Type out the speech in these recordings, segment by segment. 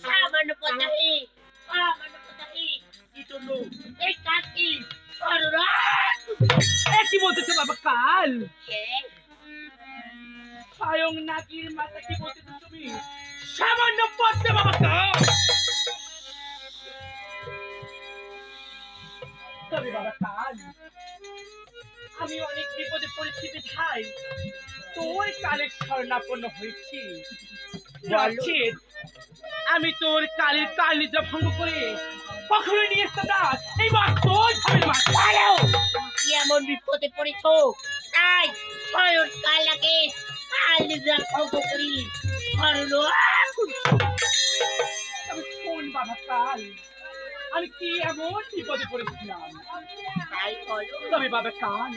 সামান্য কথাই কি জন্য এই কাজ কি কি বলতেছে বাবা কাল কে স্বয়ং নাকির মাথা কি বলতেছে তুমি সামান্য পথে বাবা কাল তবে বাবা কাল আমি অনেক বিপদে পরিস্থিতি চাই তোর কালের স্বর্ণাপন্ন হয়েছি রচিত আমি তোর কালের কাল নিদ্রা ভঙ্গ করে কখনো নিয়ে আসতে না এইবার তোর ঝামের মাছ ভালো কি এমন বিপদে পড়েছ তাই স্বয়ং কালাকে কাল নিদ্রা ভঙ্গ করি তবে শোন বাবা কাল আমি কি এমন বিপদে পড়েছিলাম তাই বলো তবে বাবা কাল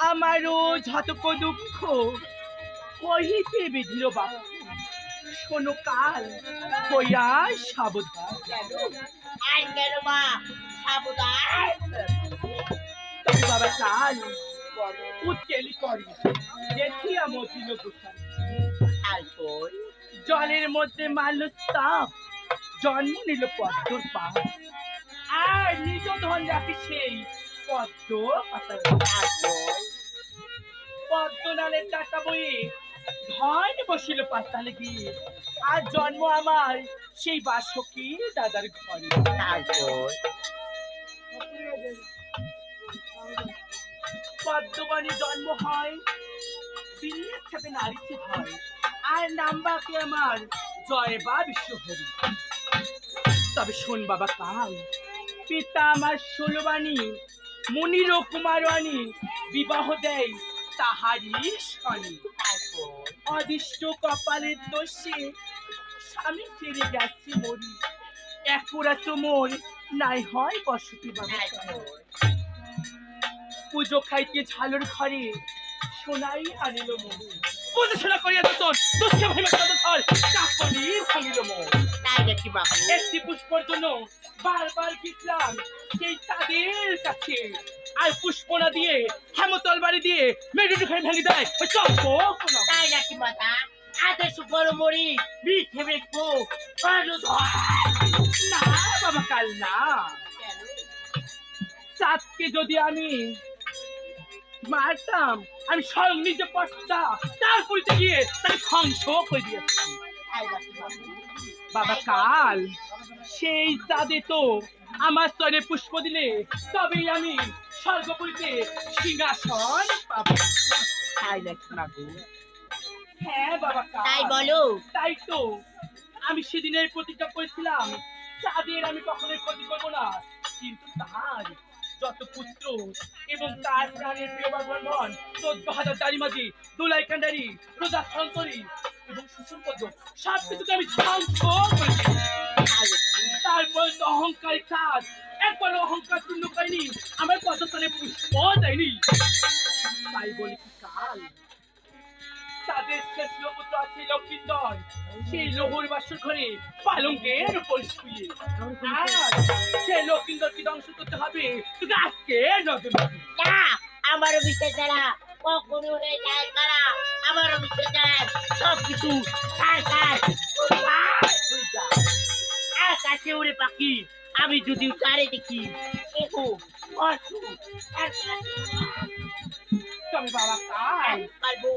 আমারও যতক দুঃখ কহিতে বিধির বাবা শোনো কাল হইয়া সাবধান আর কেন মা সাবধান তবে বাবা কাল উৎকেলি করি দেখি আমার দিন গোসাই তারপর জলের মধ্যে মারল সাপ জন্ম নিল পদ্মর পাপ আর নিজ ধন রাখি সেই পদ্ম পাতা তারপর পদ্ম নালের টাকা বইয়ে ধন বসিল পাতালে গিয়ে আর জন্ম আমার সেই বাসকী দাদার ঘরে তারপর পদ্মবনে জন্ম হয় বিয়ের সাথে নারীতে হয় আর নাম বাকি আমার জয় বা বিশ্বহরি তবে শোন বাবা কাল পিতা আমার 16 বাণী মুনির ও কুমারওয়াণী বিবাহ দেয় তাহারই শনি অদিষ্ট কপালের দোষে স্বামী ফিরে গেছে মরি একুরা চুমর নাই হয় বসতি বাবা পুজো খাইতে ঝালর ঘরে সোনাই আনিল মরু পুজো সোনা করিয়া তোর দুঃখ ভাইমা তোর ধর চাকরি ভাঙিল মোর তাই নাকি বাবু একটি পুষ্পর জন্য বারবার গিয়েছিলাম সেই তাদের কাছে আর পুষ্পনা দিয়ে হেমতল বাড়ি দিয়ে মেরুটু খাই ভেঙে দেয় ওই চম্প তাই নাকি মাতা আদেশ বড় মরি মিঠে বেকবো না বাবা কাল না চাঁদকে যদি আমি মারতাম আমি স্বয়ং নিজে পড়তা তার পরিতে গিয়ে তাকে ধ্বংস করে দিয়েছিলাম বাবা কাল সেই চাঁদে তো আমার স্তরে পুষ্প দিলে তবেই আমি স্বর্গপুরীতে সিংহাসন পাবো তাই নাকি বাবু হ্যাঁ বাবা কাল তাই বলো তাই তো আমি সেদিনের প্রতিজ্ঞা করেছিলাম চাঁদের আমি কখনোই ক্ষতি করবো না কিন্তু তার যত পুত্র এবং তার প্রাণের প্রিয় ব্রাহ্মণ 14,000 দাড়িমাঝি দুলাই কান্ডারি রোজা সন্তরী এবং সুসম্পদ সব কিছুকে আমি ধ্বংস করেছি তারপর তো অহংকারী চাঁদ একবার অহংকার শূন্য করেনি আমার পদস্থানে পুষ্প দেয়নি তাই বলি কি কাল তাদের শেষ পুত্র আছে লক্ষ্মীন্দর সেই লোহর বাসর ঘরে পালঙ্কের উপর শুয়ে আর সে লক্ষ্মীন্দরকে ধ্বংস করতে হবে তোকে আজকে নজর না আমারও বিষয় যারা কখনো হয়ে যায় তারা আমারও বিষয় যায় সবকিছু আকাশে উড়ে পাখি আমি যদি তারে দেখি এগো অসু তবে বাবা কাল পারবো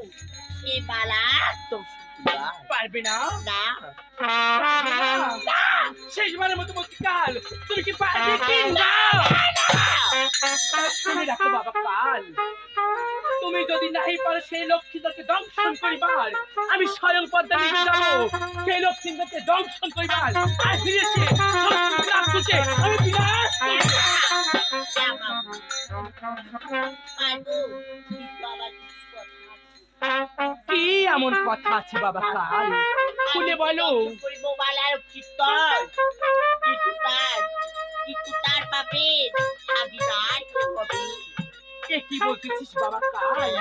সে বালা তো পারবে না না শেষবারের মতো বলছি কাল তুমি কি পারবে কি না শুনে রাখো বাবা কাল তুমি যদি নাহি পারো সেই লক্ষ্মীদেরকে দংশন করিবার, আমি স্বয়ং পদ্মা নিয়ে যাবো সেই লক্ষ্মীদেরকে দংশন করিবার। আর ফিরেছে আমি বিনাশ করব। যা বাবু, পারবো, কিন্তু আবার কিছু কথা আছে। কি এমন কথা আছে বাবা কাল? খুলে বলো। করিব বালার চিত্তর, কিন্তু তার পাপের ভাগিদার কে হবে? এ কি বলতেছিস বাবা কাল?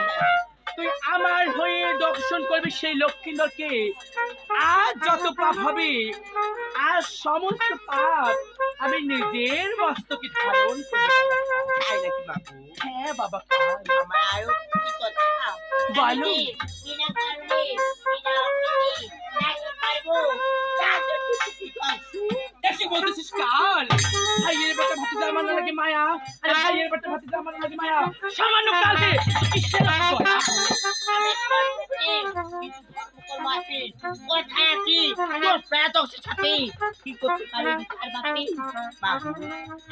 তুই আমার হয়ে দর্শন করবি সেই লক্ষ্মীন্দরকে। আর যত পাপ হবে, আর সমস্ত পাপ আমি নিজের মস্তকে ধারণ করব। তাই নাকি বাবু? হ্যাঁ বাবা কাল। আমার আরো কি কথা? বলো। বিনা কারণে, বিনা অপরাধে নাকি পারবো? তার তো কিছু আছে। এসে বলতেছিস কাল? ভাইয়ের বেটা ভাতিজা আমার লাগে মায়া, আরে ভাইয়ের বেটা ভাতিজা আমার লাগে মায়া। সামান্য কালকে কিসের কথা?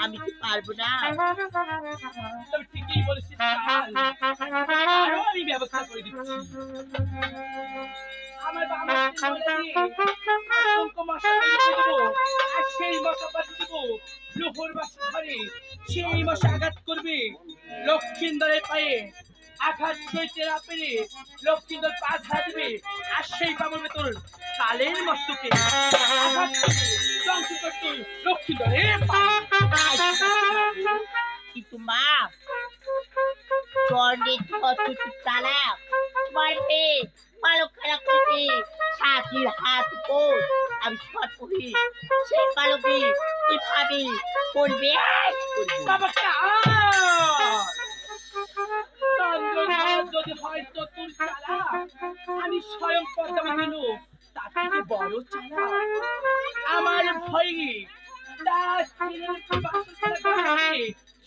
আমি কি পারবো না? তবে ঠিকই বলেছিস কাল। আরো আমি ব্যবস্থা করে দিচ্ছি। আমার বাবা অসংখ্য মশা তৈরি করে দেবো, আর সেই মশা বাঁধি দেবো লোহর বাসা ঘরে। সেই মশা আঘাত করবে লক্ষ্মীন্দরের পায়ে, আঘাত সইতে না পেরে লক্ষ্মীন্দর পা ঝাড়া দিবে, আর সেই পাবো তোর কালের মস্তকে আঘাত করবে, ধ্বংস করতে লক্ষ্মীন্দরের পায়ে। কিন্তু মা, চন্ডী তারা মারবে, পালক খেলা করবে, সাথীর হাত উপর আমি শট করি, সেই পালকে কিভাবে করবে? বাবা চন্দ্রঘর যদি হয়তো তোর চালা, আমি স্বয়ং পদ্মাবতী লোক, তার থেকে বড় চালা। আমার ভয়ে তার ছেলের বাসস্থান গড়াচ্ছে,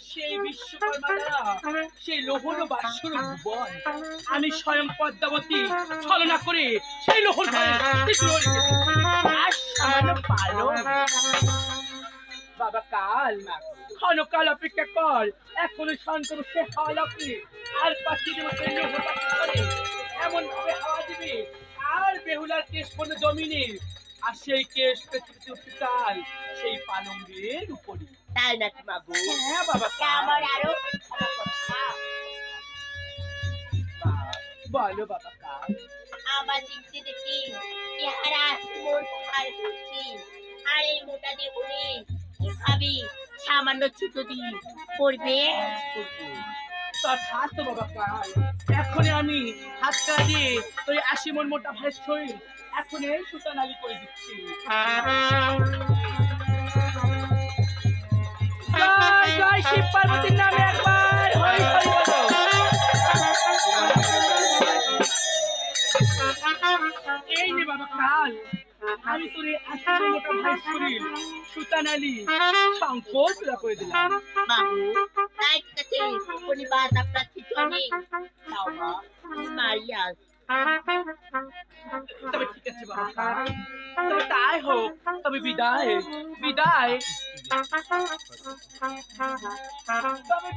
সেই বিশ্বকর্মা দ্বারা সেই লোহর বাসর ভুবন আমি স্বয়ং পদ্মাবতী ছলনা করে সেই লোহর ঘরে আর সামান্য পালো। বাবা কাল, ক্ষণকাল অপেক্ষা কর, এখনো শান্তনু সে হাওয়া লাগবে, আর পাঠিয়ে দেবো সেই লোহর বাসর ঘরে। এমন ভাবে হাওয়া দিবে আর বেহুলার কেশ পড়বে জমিনে, আর সেই কেশ পৃথিবীতে উঠতে কাল সেই পালঙ্গের উপরে। তাই নাকি বাবু? হ্যাঁ বাবা আমার আরো কথা। বলো বাবা কাল। আমার দেখতে দেখতে চেহারা মোর পাহাড় করছি, আর এই মোটা দেবনে কিভাবে সামান্য ছোট দিয়ে করবে? তথাস্ত বাবা কাল। এখনই আমি হাত কাটা দিয়ে তোর 80 মন মোটা ভাইয়ের শরীর এখনই সুতানালি করে দিচ্ছি। জয় জয় শিব পার্বতীর নামে একবার হরি হরি বলো। এই নে বাবা কাল, আমি তোর 80 মন মোটা ভাইয়ের শরীর সুতানালি সংকোচ করে দিলাম। বাবু, তাই কাছে কোনি বাত আপনার চিঠি দাও মা, মারিয়া। তবে ঠিক আছে বাবা কাল, তবে তাই হোক, তবে বিদায় বিদায়, তবে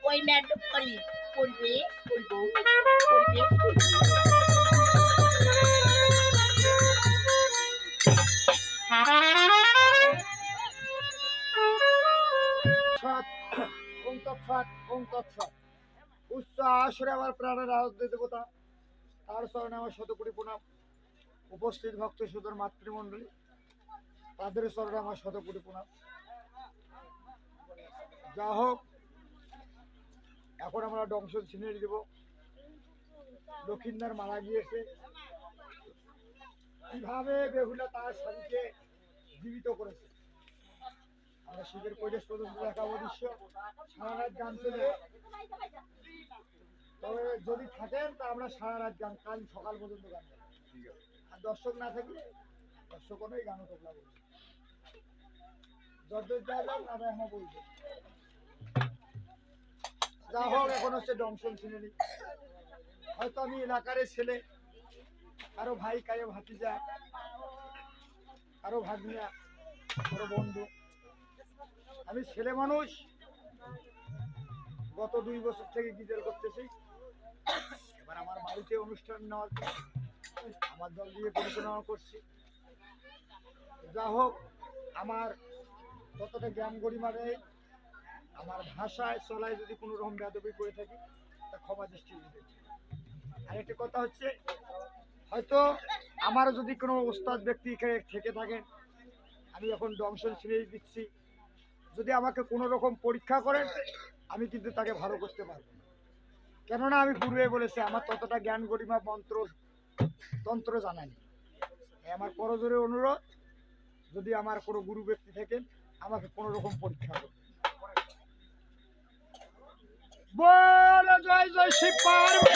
ওই ম্যাডাম করি করবে, করবো, করবে, উচ্চ আসরে আমার প্রাণের আরাধ্য দেবতা, তার চরণে আমার শতকোটি প্রণাম। উপস্থিত ভক্ত সুদর মাতৃমণ্ডলী, তাদের চরণে আমার শতকোটি প্রণাম। যা হোক, এখন আমরা দংশন ছিনিয়ে দেব। লক্ষিন্দর মারা গিয়েছে, কিভাবে বেহুলা তার স্বামীকে জীবিত করেছে আমরা শিবের কৈলাস পর্যন্ত দেখাবো দৃশ্য। সারা রাত গান চলে, তবে যদি থাকেন তা আমরা সারা রাত গান, কাল সকাল পর্যন্ত গান গাবো। আর দর্শক না থাকলে দর্শক নয়, গানও তোলা বলবো। যত যা যান আমরা এখন বলবো। যা হোক, এখন হচ্ছে দংশন শ্রেণী। হয়তো আমি এলাকার ছেলে, কারো ভাই, কারো ভাতিজা, কারো ভাগ্নিয়া, কারো বন্ধু। আমি ছেলে মানুষ, গত 2 বছর থেকে গিটার করতেছি। এবার আমার বাড়িতে অনুষ্ঠান নেওয়ার পর আমার দল দিয়ে পরিচালনা করছি। যা হোক, আমার যতটা জ্ঞান গরিমা দেয়, আমার ভাষায় চলায় যদি কোনো রকম বেয়াদবি করে থাকি, তা ক্ষমা দৃষ্টি দিবেন। আরেকটা কথা হচ্ছে, হয়তো আমার যদি কোনো ওস্তাদ ব্যক্তি থেকে থাকেন, আমি এখন দংশন শ্রেণী দিচ্ছি, যদি আমাকে কোনো রকম পরীক্ষা করেন, আমি কিন্তু তাকে ভালো করতে পারবো না। কেননা আমি পূর্বে বলেছি, আমার ততটা জ্ঞান গরিমা তন্ত্র জানানি। আমার করজোরে অনুরোধ, যদি আমার কোনো গুরু ব্যক্তি থাকেন, আমাকে কোনো রকম পরীক্ষা করবেন। বল জয় জয় শিব পার্বতী।